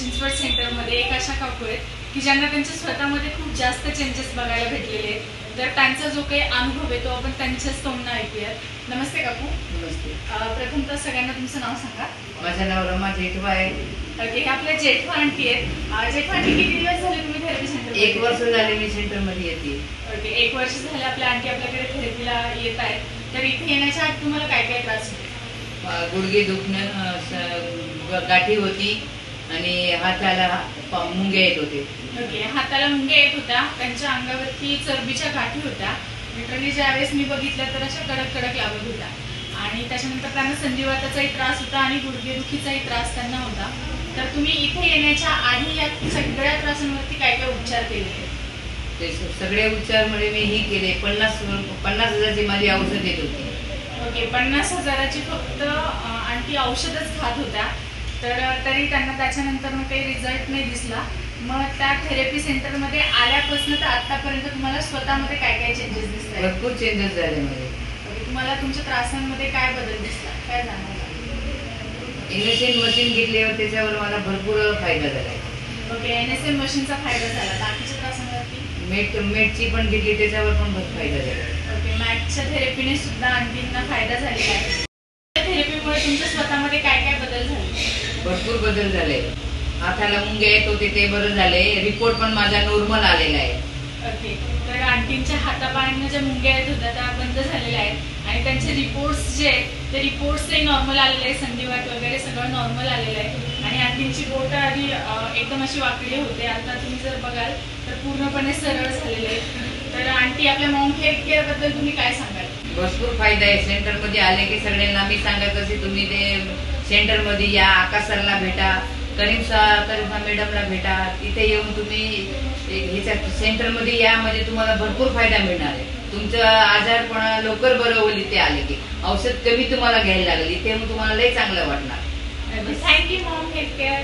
चिंचवड सेंटरमध्ये एक अशा काकू आहेत की ज्यांना त्यांच्या स्वतःमध्ये खूप जास्त चेंजेस बघायला भेटलेले आहेत। तर त्यांचा जो काही अनुभव आहे तो आपण त्यांच्याच तोंडून ऐकूयात। नमस्ते काकू। नमस्ते। प्रथमतः सगळ्यांना तुमचं नाव सांगा। माझं नाव रमा जेठवा आहे। ओके, आपल्या जेठवा आंटी आहेत। जेठवा आंटी, किती दिवस झाले तुम्ही थेरपी सेंटर? 1 वर्ष झाले मी सेंटर मध्ये येते। ओके, 1 वर्ष झाले आपल्या आंटी आपल्याकडे थेरपीला येत आहेत। तर इथे येण्याच्या आधी तुम्हाला काय काय त्रास होते? गुडघे दुखणं, गाठी होती आणि हाताला मुंग्या येत होते। ओके, हाताला मुंग्या येत होत्या, त्यांच्या अंगावरती चरबीच्या गाठी होत्या। लिटरली ज्यावेळेस मी बघितलं तर अशा कडक कडक लागत होत्या आणि त्याच्यानंतर त्यांना संधिवाताचाही त्रास होता आणि गुडघेदुखीचाही त्रास त्यांना होता। तर तुम्ही इथे येण्याच्या आधी या सगळ्या त्रासांवरती काय काय उपचार केले? ते सगळे उपचार म्हणजे मी ही केले। 50,000ची माझी औषध येत होती। ओके, 50,000ची फक्त आंटी औषधच खात होत्या। तर तरी त्यांना त्याच्यानंतर काही रिझल्ट नाही दिसला। मग त्या थेरपी सेंटरमध्ये आल्यापासून तर आतापर्यंत तुम्हाला स्वतःमध्ये काय काय चेंजेस दिसले? भरपूर चेंजेस झाले माझे। तुम्हाला तुमच्या त्रासांमध्ये काय बदल दिसला, काय जाणवलं? NSN मशीन घेतल्यावर त्याच्यावर मला भरपूर फायदा झाला। ओके, NSN मशीनचा फायदा झाला। बाकीच्या त्रासांवरती? मेटची पण घेतली, त्याच्यावर पण भरपूर फायदा झाला। ओके, मॅटच्या थेरपीने सुद्धा आंटींना फायदा झालेला आहे। थेरपीमुळे तुमच्या स्वतःमध्ये काय काय बदल झाले? भरपूर बदल झाले। हाताला मुंग्या येत होते ते बरं झाले। रिपोर्ट पण माझा नॉर्मल आलेला आहे। ओके, तर आंटींच्या हातापायांना ज्या मुंग्या येत होत्या त्या बंद झालेल्या आहेत आणि त्यांचे रिपोर्ट्स जे आहेत ते रिपोर्ट्सही नॉर्मल आलेले आहे। संधिवात वगैरे सगळं नॉर्मल आलेलं आहे आणि आंटींची बोटं आधी एकदम अशी वाकडी होते, आता तुम्ही जर बघाल तर पूर्णपणे सरळ झालेले आहेत। तर आंटी, आपल्या मॉम हेल्थ केअर बद्दल तुम्ही काय सांगाल? भरपूर फायदा आहे। सेंटर मध्ये आले की सगळ्यांना मी सांगत असे, तुम्ही ते सेंटर मध्ये या, आकाश सरला भेटा, करीमसा मॅडमला भेटा। तिथे येऊन तुम्ही ह्याच्या सेंटर मध्ये या, म्हणजे तुम्हाला भरपूर फायदा मिळणार आहे। तुमचं आजारपण लवकर बरं होईल इथे आले की। औषध कमी तुम्हाला घ्यायला लागेल इथे, मग तुम्हाला लई चांगलं वाटणार। Thank you Maugham health care.